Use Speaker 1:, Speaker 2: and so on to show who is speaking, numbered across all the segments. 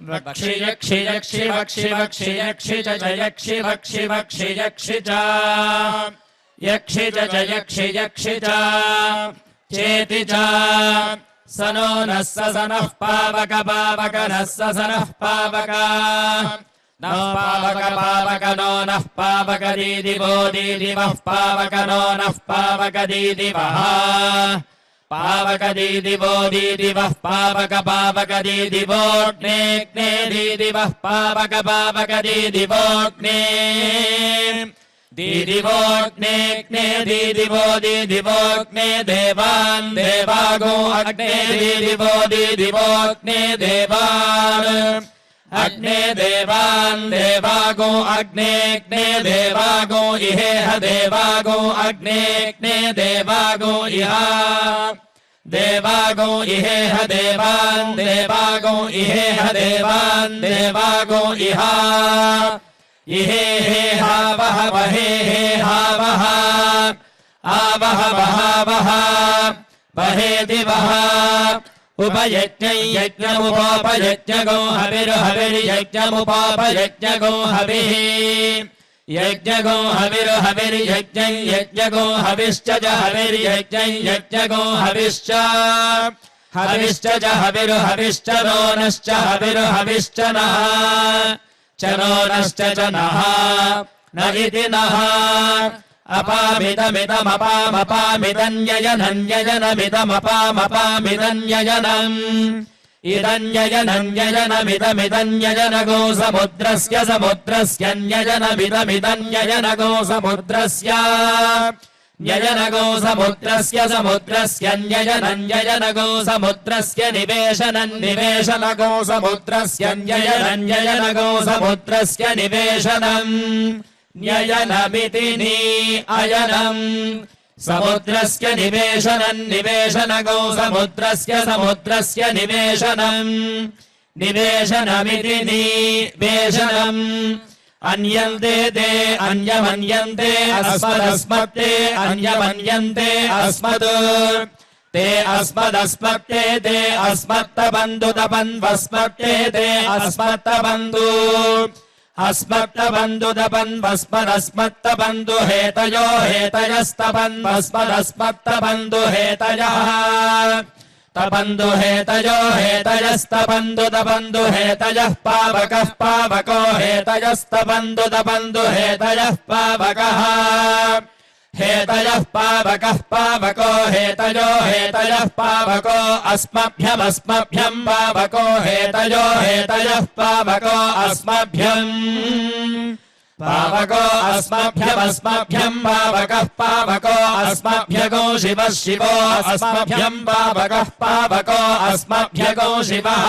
Speaker 1: वक्षि यक्षि यक्षि वक्षि वक्षि यक्षि च यक्षि वक्षि वक्षि यक्षि च यक्षि च यक्षि यक्षि च चेति च स नो नः स नः पावक पावक नः स नः पावक नः पावक पावक नो नः पावक दीदिवो दीदिवः पावक नो नः पावक दीदिवः पावक दीदिवो दीदिवः पावक पावक दीदिवोऽग्नेऽग्ने दीदिवः पावक पावक दीदिवोऽग्ने दीदिवोऽग्नेऽग्ने दीदिवो दीदिवोऽग्ने देवान् देवागो अग्ने दीदिवो दीदिवोऽग्ने देवान् अग्ने देवान् देवागो अग्नेऽग्ने देवागो इहेह देवागो अग्नेऽग्ने देवागो इह देवागो इहेह देवान् देवागो इहेह देवान् देवागो इह इहे हे हावह वहे हे हावह आवह वहावह वहे दिवः उपयज्ञं यज्ञमुपोपयज्ञगो हविर्हविर्यज्ञमुपोपयज्ञगो हविः यज्ञगो हविर्हविर्यज्ञं यज्ञगो हविश्च च हविर्यज्ञं यज्ञगो हविश्च हविश्च च हविर्हविश्च नो नश्च हविर्हविश्च नः च नो नश्च च नः न इति नः अपामिदमिदमपामपामिदन्ययनन्ययनमिदमपामपामिदन्ययनम् इदन्ययनन्ययनमिदमिदन्ययनगो समुद्रस्य समुद्रस्यन्ययनमिदमिदन्ययनगो समुद्रस्य न्ययनगो समुद्रस्य समुद्रस्यन्ययनन्ययनगो समुद्रस्य निवेशनम् निवेशनगो समुद्रस्यन्ययनन्ययनगो समुद्रस्य निवेशनम् न्ययनमिति नि अयनम् समुद्रस्य निवेशनम् निवेशनगो समुद्रस्य समुद्रस्य निवेशनम् निवेशनमिति निवेशनम् अन्यन्ते ते अन्यमन्यन्ते अस्मदस्मत्ते अन्यमन्यन्ते अस्मद् ते अस्मदस्मत्ते ते अस्मत्तबन्धुतपन्वस्मत्ते ते अस्मत्तबन्धु अस्मत्तबन्धुतपन्वस्मदस्मत्तबन्धु हेतयो हेतयस्तपन्वस्मदस्मत्तबन्धु हेतयः तबन्धु हेतयो हेतयस्तबन्धु तबन्धु हेतयः पावकः पावको हेतयस्तबन्धु तबन्धु हेतयः पावकः हेतयः पावकः पावको हेतयो हेतयः पावको अस्मभ्यमस्मभ्यं पावको हेतयो हेतयः पावको अस्मभ्यम् पावको अस्मभ्यमस्मभ्यं पावकः पावको अस्मभ्यगो शिवः शिवो अस्मभ्यं पावकः पावको अस्मभ्यगो शिवः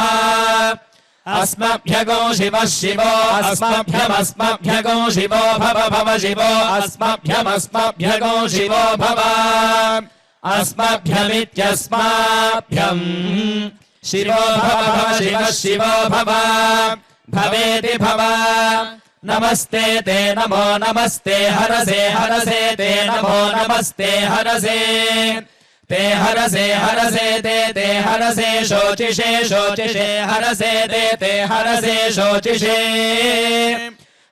Speaker 1: अस्मभ्यगो शिवः शिवो अस्मभ्यमस्मभ्यगो शिवो भव भव शिवो अस्मभ्यमस्मभ्यगो शिवो भव अस्मभ्यमित्यस्माभ्यम् शिवो भव भव शिवः शिवो भव भवेति भव नमस्ते ते नमो नमस्ते हरसे हरसे ते नमो नमस्ते हरसे ते हरसे हरसे ते हरसे शोचिषे शोचिषे हरसे ते हरसे शोचिषे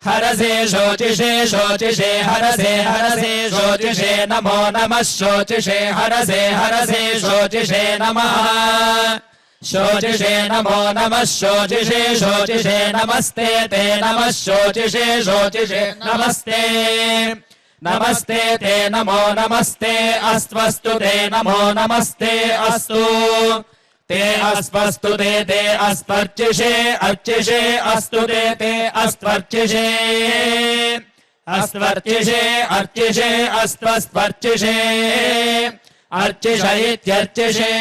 Speaker 1: हरसे शोचिषे शोचिषे हरसे हरसे शोचिषे नमो नमः शोचिषे हरसे हरसे शोचिषे नमः शोचिषे नमो नमः शोचिषे शोचिषे नमस्ते ते नमः शोचिषे शोचिषे नमस्ते नमस्ते ते नमो नमस्ते अस्त्वस्तु ते नमो नमस्ते अस्तु ते अस्त्वस्तु ते अस्त्वर्चिषे अर्चिषे अस्तु ते अस्त्वर्चिषे अस्त्वर्चिषे अर्चिषे अस्त्वस्त्वर्चिषे अर्चिष इत्यर्चिषे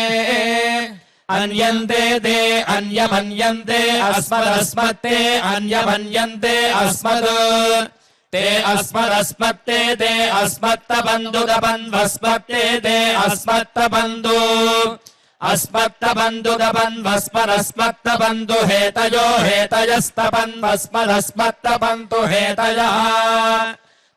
Speaker 1: अन्यन्ते ते अन्यमन्यन्ते अस्मदस्मत्ते अन्यमन्यन्ते अस्मद् ते अस्मदस्मत्ते ते अस्मत्तबन्धुतपन्वस्मत्ते ते अस्मत्तबन्धु अस्मत्तबन्धुतपन्वस्मदस्मत्तबन्धु हेतयो हेतयस्तपन्वस्मदस्मत्तबन्धु हेतयः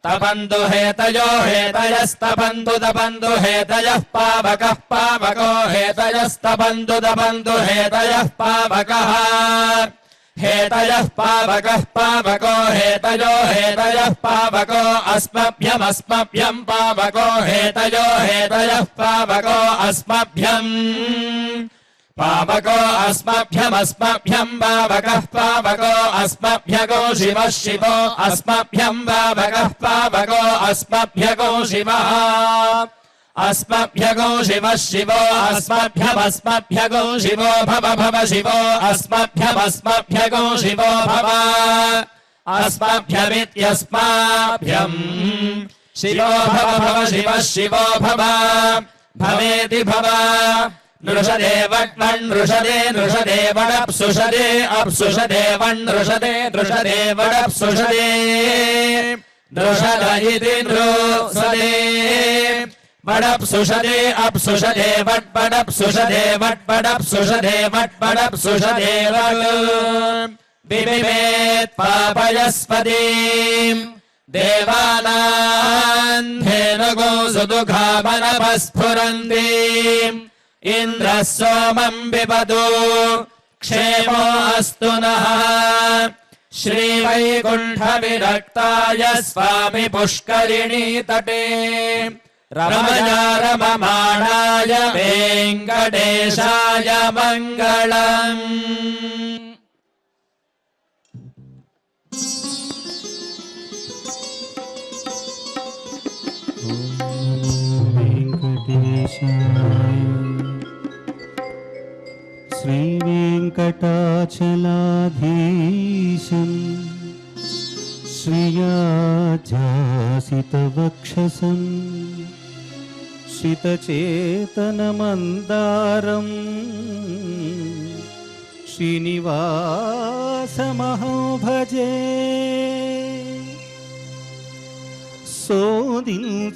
Speaker 1: तबन्धु हेतयो हेतयस्तबन्धु तबन्धु हेतयः पावकः पावको हेतयस्तबन्धु तबन्धु हेतयः पावकः हेतयः पावकः पावको हेतयो हेतयः पावको अस्मभ्यमस्मभ्यं पावको हेतयो हेतयः पावको अस्मभ्यम् पावको अस्मभ्यमस्मभ्यं पावकः पावको अस्मभ्यगो शिवः शिवो अस्मभ्यं पावकः पावको अस्मभ्यगो शिवः अस्मभ्यगो शिवः शिवो अस्मभ्यमस्मभ्यगो शिवो भव भव शिवो अस्मभ्यमस्मभ्यगो शिवो भव अस्मभ्यमित्यस्माभ्यम् शिवो भव भव शिवः शिवो भव भवेति भव नृषदे वट्वण्नृषदे नृषदे वडप्सुषदे अप्सुषदे वण्नृषदे नृषदे वडप्सुषदे नृषद इति नृषदे वडप्सुषदे अप्सुषदे वट्वडप्सुषदे वट्वडप्सुषदे वट्वडप्सुषदे वट् बिबिमेत् पापयस्पतिम् देवानां धेनुगो सुदुःखामनपस्फुरन्तीम् इन्द्रः सोमं पिबतु क्षेमो अस्तु नः श्रीवैकुण्ठविरक्ताय स्वामि पुष्करिणी तटे रमया रममाणाय वेङ्कटेशाय मङ्गलम्।
Speaker 2: श्रीवेङ्कटाचलाधीशम् श्रियाध्यासितवक्षसम् श्रितचेतनमन्दारम् श्रीनिवासमहं भजे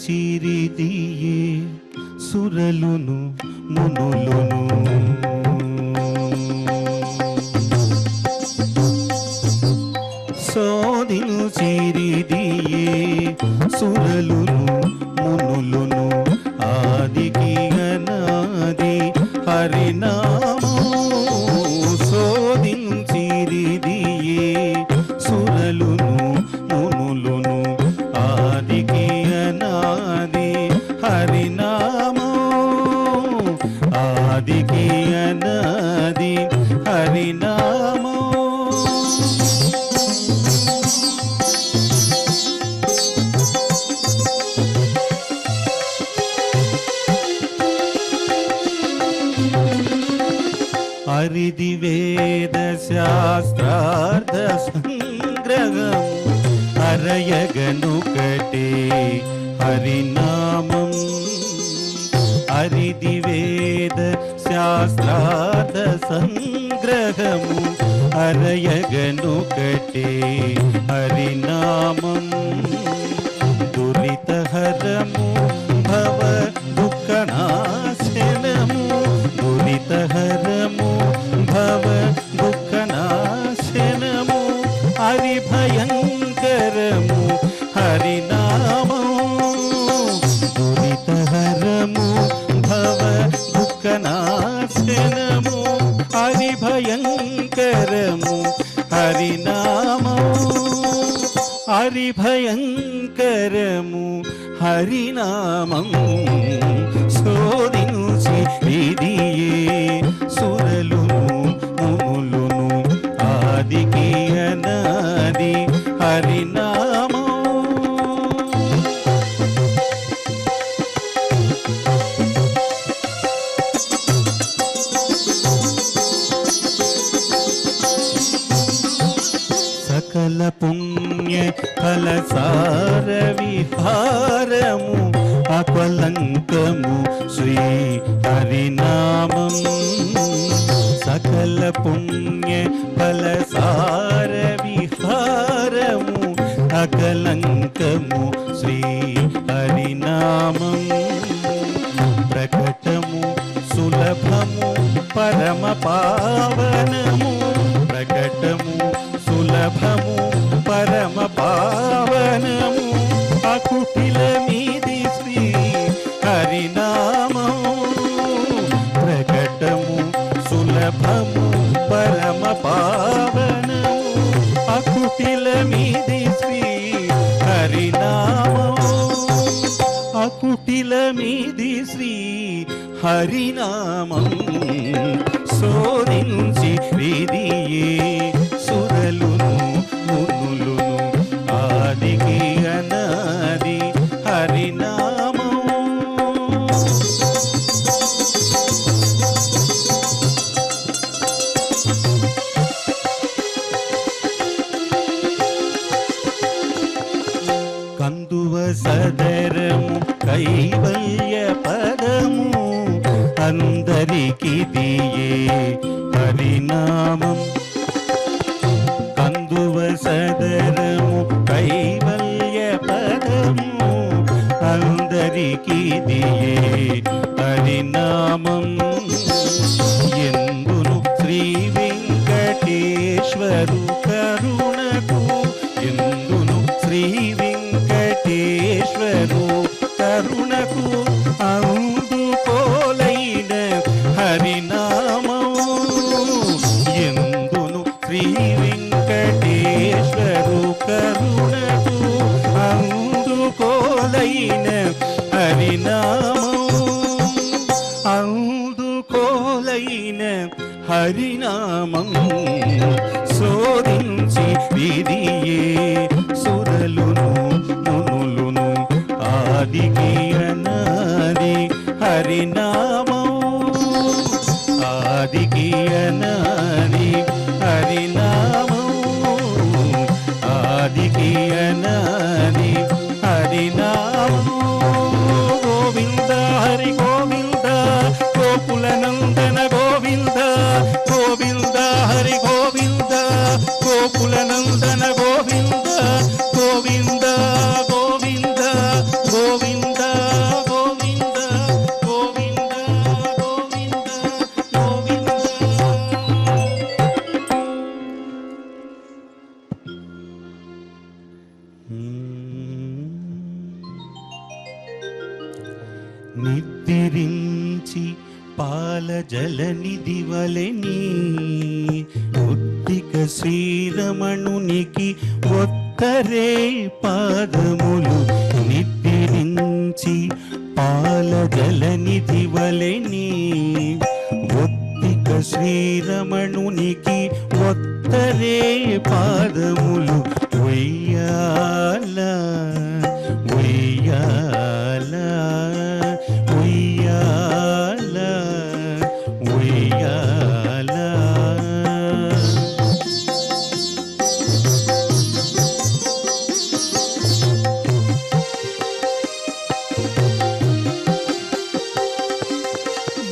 Speaker 2: సోదించిరిదియే సురలును మునులును సోదించిరిదియే సురలును మునులును ఆదికి అనాది హరినామో సోదించిరిదియే సురలును మునులును ఆదికి అనాది హరినామో ఆదికి అనాది హరినామో హరిది వేద శాస్త్రార్థ సంగ్రహం హరయగనుకటే హరినామం హరిది వేద శాస్త్రార్థ సంగ్రహము హరయగనుకటే హరినామం దురితహరము భవ దుఃఖనాశనము దురితహరము భవ దుఃఖనాశనము హరిభయంకరము హరినామో దురితహరము భవ దుఃఖనాశనము హరిభయంకరము హరినామో హరిభయంకరము హరినామం శోధించి ఇదియే సురలును మునులును ఆదికి అనాది హరినామో సకల పుణ్య ఫలసార విహారము అకలంకము శ్రీ హరినామం సకల పుణ్య ఫలసార విహారము అకలంకము శ్రీ హరినామం ప్రకటము సులభము పరమ పావనము ప్రకటము సులభము పరమ పావనము అకుటిల మీది శ్రీ హరినామం ప్రకటము సులభము పరమ పావన అకుటిలమిది శ్రీ హరినామము అకుటిలమిది శ్రీ హరినామం శోధించి విధియే సురలును మునులును ఆదికి అనాది హరినామం కందువ సదరము కైవల్య పదము అందరికి దియే హరినామం కందువ సదరము కైవల్య పదము అందరికి దియే హరినామం ఎందును శ్రీ వెంకటేశ్వరు కరుణకు ఎందును శ్రీ వెంకటేశ్వరు కరుణకు అందుకోలైన హరినామము ఎందును శ్రీ వెంకటేశ్వరు కరుణకు అందుకోలైన హరినామము అందుకోలైన హరినామం శోధించి విధియే సురలును మునులును ఆదికి అనాది హరినామం ఆదికి అనాది హరినామం ఆదికి అనాది హరినామం గోవింద హరి గోవింద గోకుల నందన గోవింద గోవింద హరి గోవింద గోకుల నందన గోవింద గోవింద గోవింద గోవింద గోవింద గోవింద గోవింద గోవింద నిద్రించి పాల జలనిధి వలెని ఉద్దిక శ్రీరమణునికి ఒత్తరే పాదములు నిద్రించి పాల జలనిధి వలెని ఒత్తిక శ్రీరమణునికి ఒత్తరే పాదములు ఉయ్యాల ఉయ్యాల ఉయ్యాల ఉయ్యాల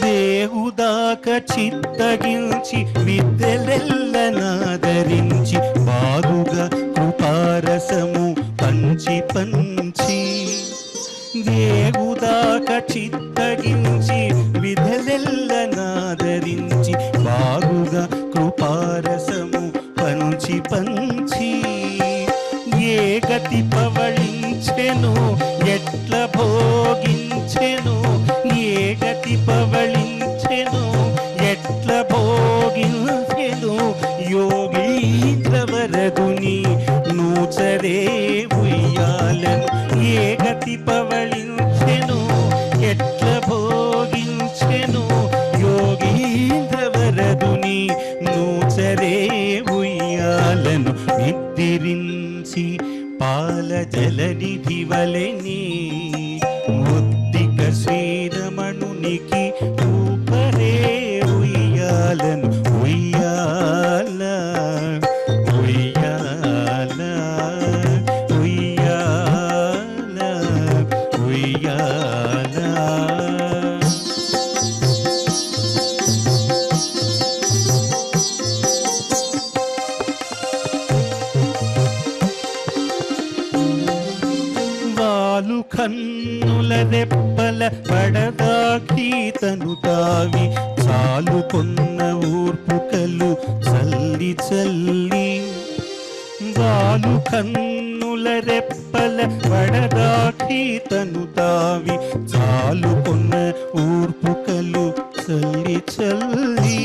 Speaker 2: దేవుదాక చిత్తగించి విద్యలెల్లనాదరించి బాగుగా కృపారసము పంచి పంచి దేవుదాక చిత్తగించి విధలెల్లనాదరించి బాగుగా కృపారసము పంచి పంచి ఏ గతి పవళించెను ఎట్ల భోగించెను ఏ గతి పవళించెను ఎట్ల భోగించెను యోగీంద్రవరదుని నూచరే ఉయ్యాలను ఏ గతి పవళించెను ఎట్ల భోగించెను యోగీంద్రవరదుని నూచరే ఉయ్యాలను నిద్రించి పాల జలనిధి వలెని ముద్దిక శ్రీరమణునికి ఊపరే ఉయ్యాలను ఉయ్యాల ఉయ్యాల ఉయ్యాల ఉయ్యాల వాలు కన్నుల రెప్పల పడదాకీతను తావి చాలు కొన్న ఊర్పుకలు చల్లి చల్లి వాలు కన్నుల రెప్పల పడదాకీతను తావి చాలు కొన్న ఊర్పుకలు చల్లి చల్లి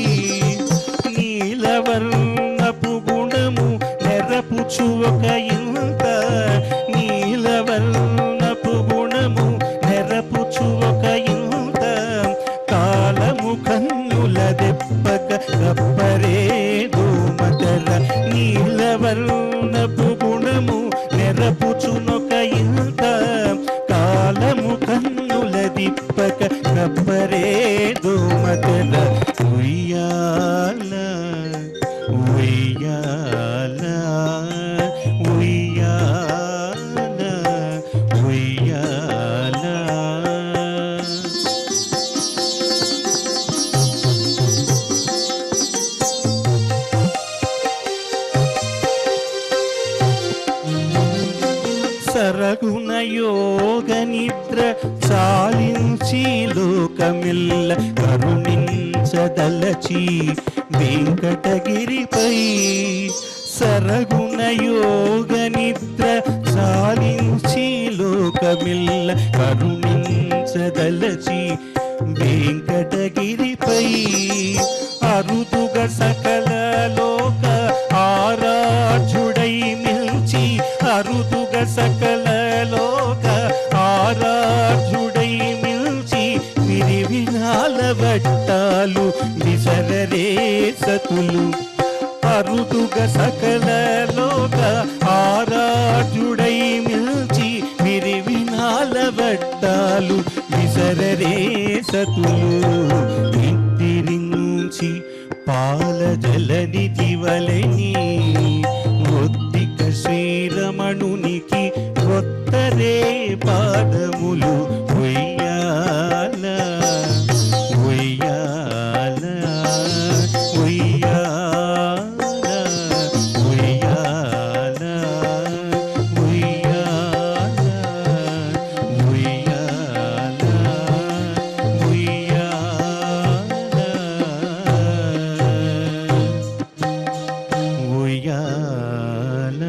Speaker 2: నీలవర్ణపు గుణము నెరపుచు నెరపుచు ఒక ఇంత నీలవర్ణపు గుణము నెరపుచు ఒక ఇంత కాలము కన్నుల దెప్పక గప్పరే దోమతర నీలవర్ణపు గుణము నెరపుచునొక ఇంత కాలము కన్నుల దిప్పక గప్పరే దోమతర ఉయ్యాల ఉయ్యాల ఉయ్యాల ఉయ్యాల. సరగుణ యోగ నిద్ర చాలించి లోకమిల్ల కరుణించదలచి వెంకటగిరిపై సరగుణ యోగ నిద్ర చాలించి లోకమిల్ల కరుణించదలచి వెంకటగిరిపై అరుదుగ సకల లోక ఆరాధ్యుడై మిల్చి అరుదుగ సకల లోక ఆరాధ్యుడై మిల్చి విరివినాల వట్టాలు విసరరే సతులు అరుదుగ సకల లోక ఆరాధ్యుడై మిల్చి విరివినాల వట్టాలు విసరరే సతులు ఇంటిరించి పాల జలనిధి వలెని ఒత్తిక శ్రీరమణునికి ఒత్తరే పాదములు ఉయ్యాల ఉయ్యాల ఉయ్యాల ఉయ్యాల ఉయ్యాల ఉయ్యాల ఉయ్యాల.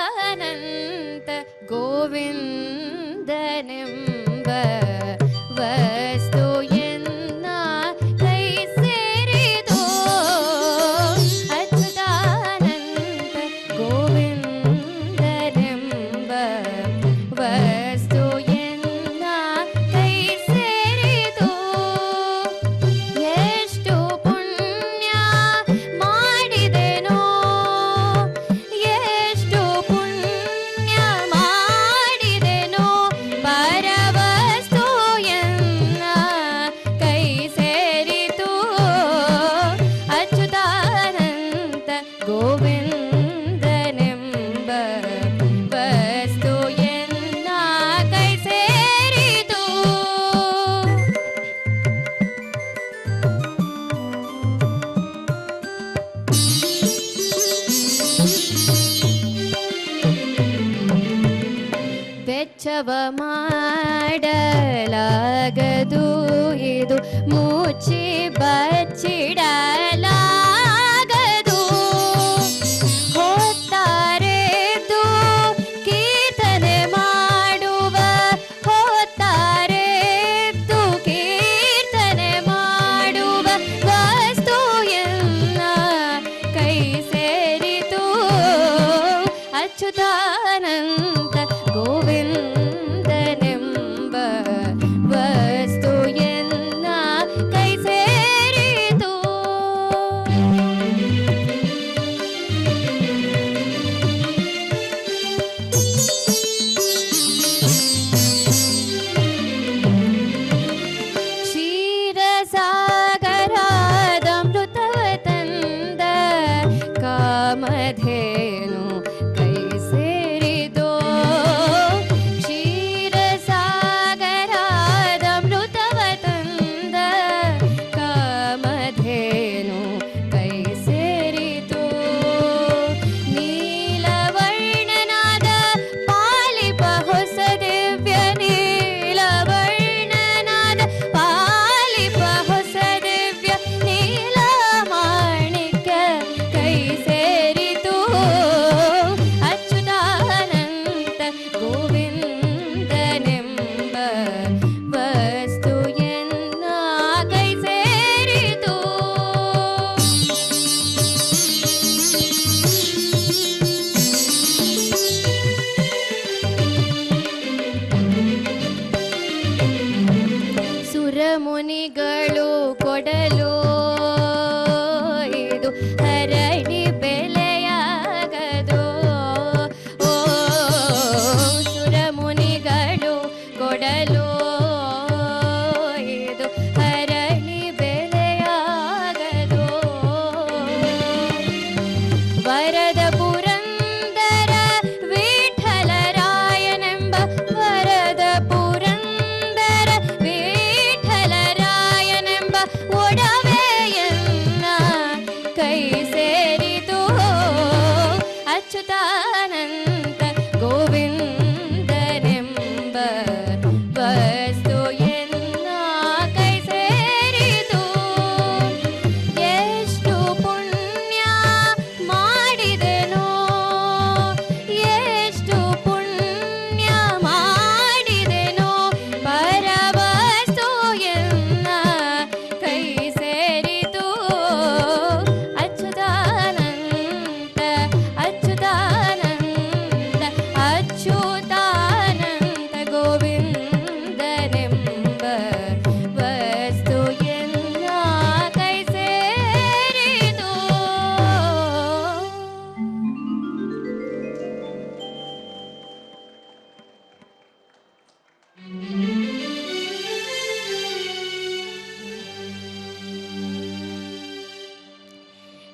Speaker 3: ಅಚ್ಯುತಾನಂತ ಗೋವಿಂದನೆಂಬ ವಸ್ತು ಎನ್ನ ಕೈ ಸೇರಿದೋ ಅಚ್ಯುತಾನಂತ ಗೋವಿಂದನೆಂಬ ವಸ್ತು ಎನ್ನ ಕೈ ಸೇರಿದೋ ಎಷ್ಟು ಪುಣ್ಯ ಮಾಡಿದೆನೋ ಎಷ್ಟು ಪುಣ್ಯ ಮಾಡಿದೆನೋ ಪರವಸ್ತು ಎನ್ನ ಕೈ ಸೇರಿತು ಅಚ್ಯುತಾನಂತ ಗೋವಿಂದನೆಂಬ ವಸ್ತು ಎನ್ನ ಕೈ ಸೇರಿತು. ವೆಚ್ಚವ ಮಾಡಲಾಗದು ಇದು ಮುಚ್ಚಿ ಬಚ್ಚಿಡಲಾಗದು ಹೊತ್ತಾರೆದ್ದು ಕೀರ್ತನೆ ಮಾಡುವ ಹೊತ್ತಾರೆದ್ದು ಕೀರ್ತನೆ ಮಾಡುವ ವಸ್ತು ಎನ್ನ ಕೈ ಸೇರಿತು ಅಚ್ಯುತಾನಂತ ಗೋವಿಂದನೆಂಬ ವಸ್ತು ಎನ್ನ ಕೈ ಸೇರಿತು.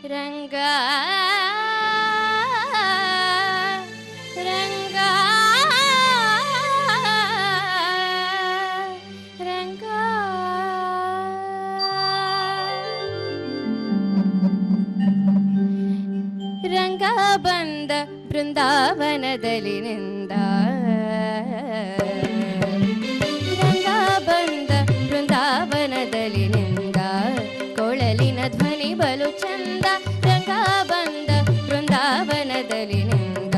Speaker 3: ರಂಗ ರಂಗ ರಂಗ ರಂಗ ಬಂದ ಬೃಂದಾವನದಲ್ಲಿನಿಂದ ರಂಗ ಬಂದ ಬೃಂದಾವನದಲ್ಲಿನಿಂದ ಕೊಳಲಿನ ಧ್ವನಿ ಬಲು ಚಂದ ರಂಗ ಬಂದ ಬೃಂದಾವನದಲ್ಲಿನಿಂದ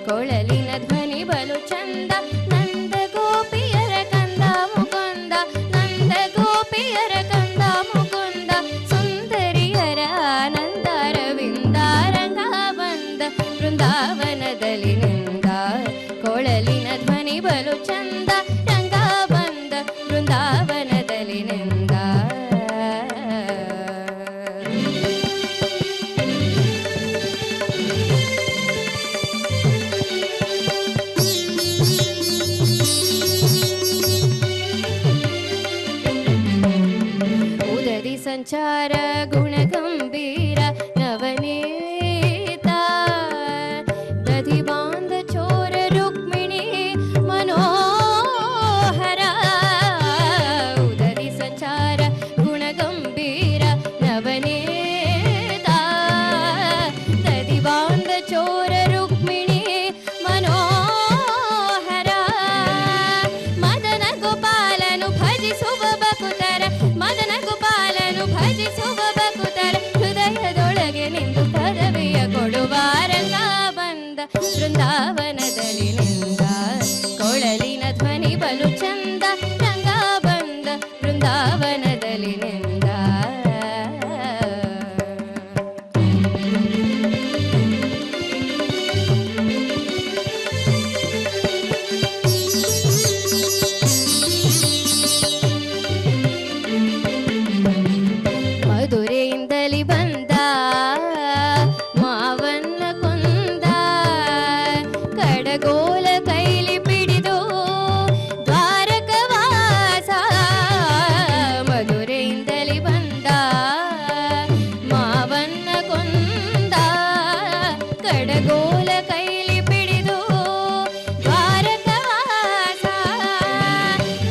Speaker 3: ಕೊಳಲಿನ ಧ್ವನಿ ಬಲು ಚಂದ ನಂದ ಗೋಪಿಯರ ಕಂದ ಮುಕುಂದ ನಂದ ಗೋಪಿಯರ ಕಂದ ಮುಕುಂದ ಸುಂದರಿಯರ ಆನಂದ ರವಿಂದ ರಂಗ ಬಂದ ಬೃಂದಾವನದಲ್ಲಿನಿಂದ ಕೊಳಲಿನ ಧ್ವನಿ ಬಲು ಚಂದ ರಂಗ ಬಂದ ಬೃಂದಾವನದಲ್ಲಿನಿಂದ ಉದದಿ ಸಂಚಾರ ಗುಣಗಂಭೀರ ನವನೀತ ದಧಿ ಬಾಂಧ ಚೋರ ರುಕ್ಮಿಣಿ ಮನೋಹರ ಉದದಿ ಸಂಚಾರ ಗುಣಗಂಭೀರ ನವನೀತ ದಧಿ ಬಾಂಧ ಚೋರ ರುಕ್ಮಿಣಿ ಮನೋಹರ ಮದನ ಗೋಪಾಲನು ಭಜಿಸುವ ಬಕುತರ ಮದನ ಗೋಪಾಲನು ಭಜಿಸುವ ಬಕುತರ ಹೃದಯದೊಳಗೆ ನಿಂತು ಪದವಿಯ ಕೊಡುವ ರಂಗ ಬಂದ ಬೃಂದಾವನದಲ್ಲಿನಿಂದ ಕೊಳಲಿನ ಧ್ವನಿ ಬಲು ಚಂದ ರಂಗ ಬಂದ ಬೃಂದಾವನದಲ್ಲಿನಿಂದ ಮಧುರೆಯಿಂದಲಿ ಬಂದ ಮಾವನ್ನ ಕೊಂದ ಕಡಗೋಲ ಕೈಲಿ ಪಿಡಿದು ದ್ವಾರಕವಾಸ ಮಧುರೆಯಿಂದಲಿ ಬಂದ ಮಾವನ್ನ ಕೊಂದ ಕಡಗೋಲ ಕೈಲಿ ಪಿಡಿದು ದ್ವಾರಕವಾಸ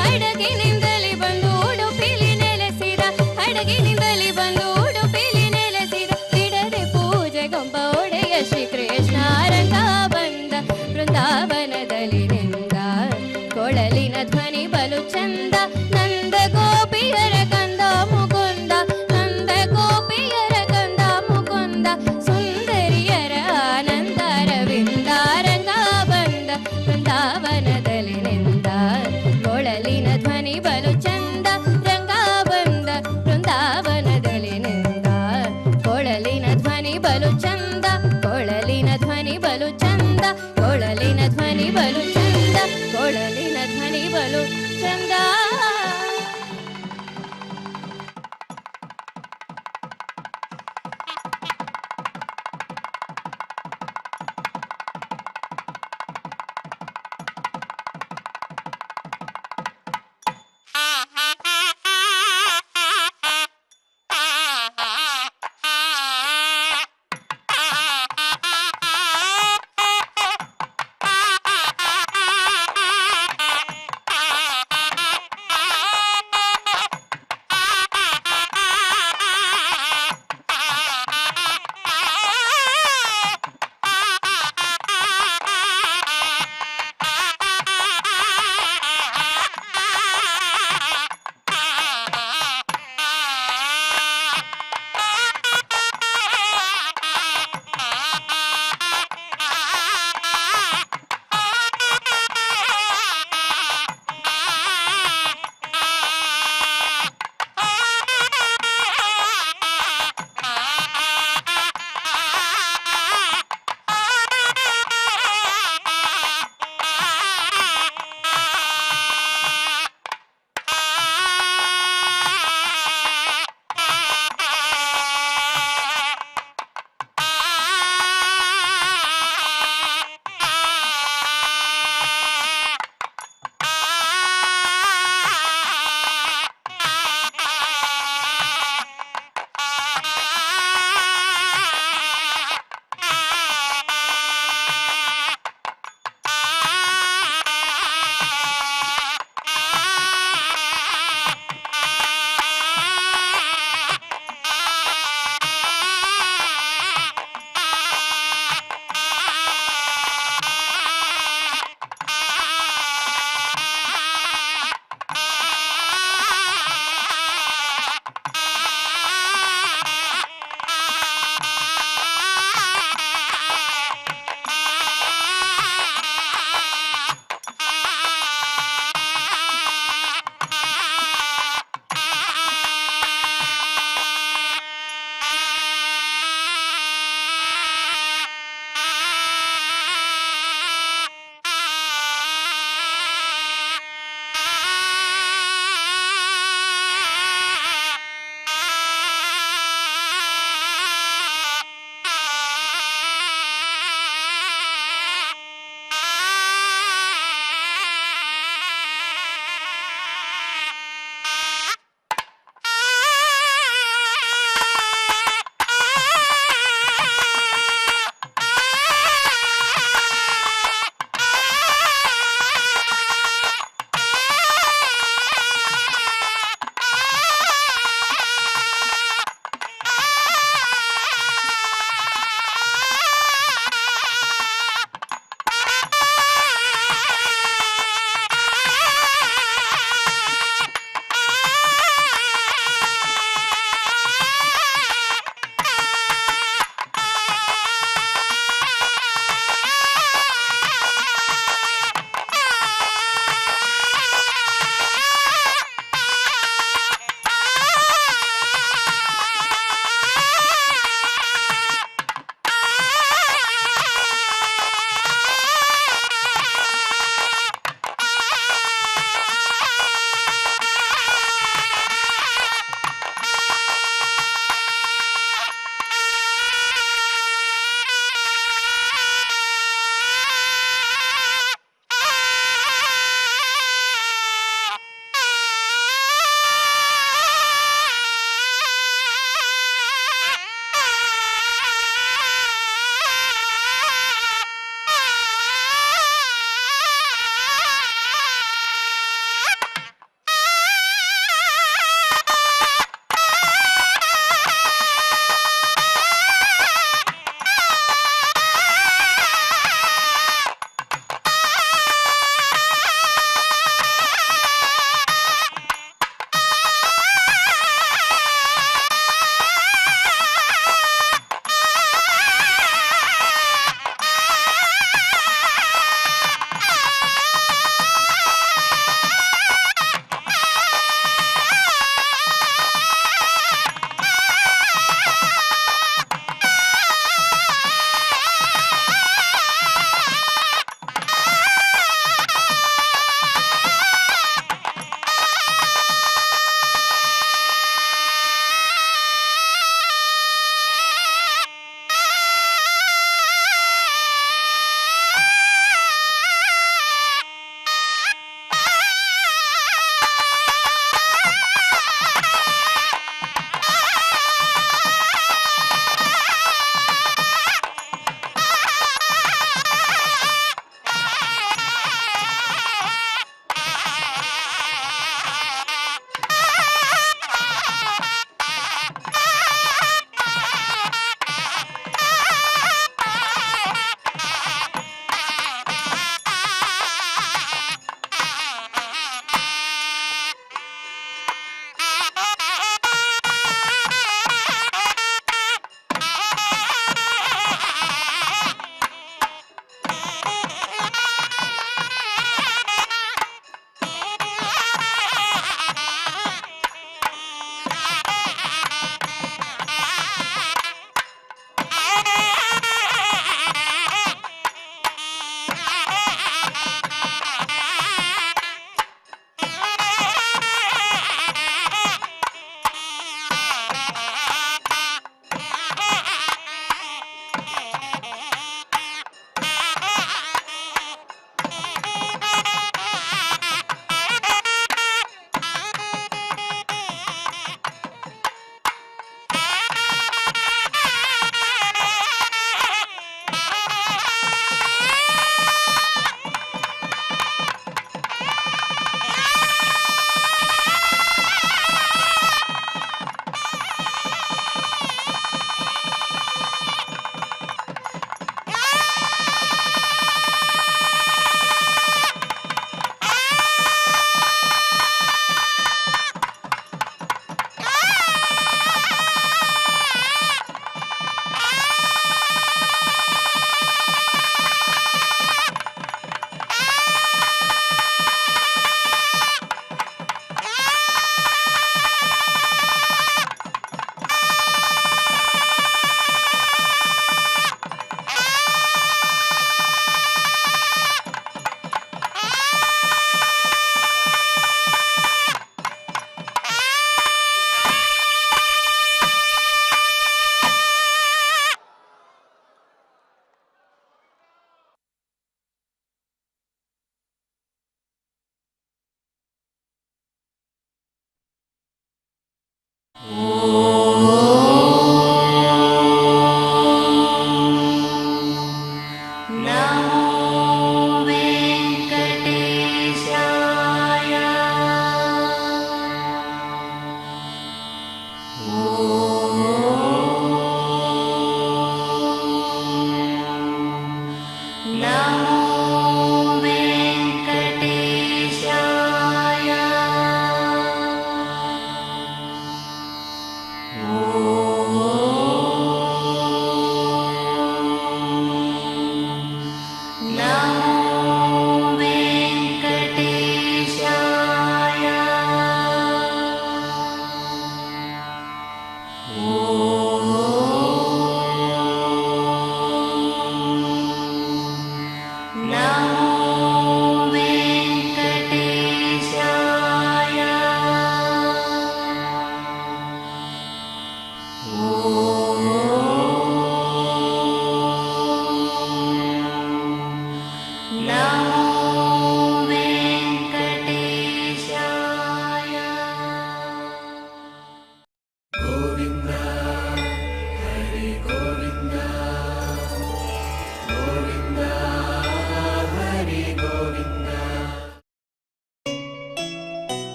Speaker 3: ಹಡಗಿನಿಂದಲಿ ಬಂದು ಉಡುಪಿಲಿ ನೆಲೆಸಿದ ಹಡಗಿನಿಂದಲಿ ಬಂದು ಉಡುಪಿಲಿ ನೆಲೆಸಿದ ಬಿಡದೆ ಪೂಜೆಗೊಂಬ ಒಡೆಯ ಶ್ರೀಕೃಷ್ಣ ರಂಗ ಬಂದ ಬೃಂದಾವ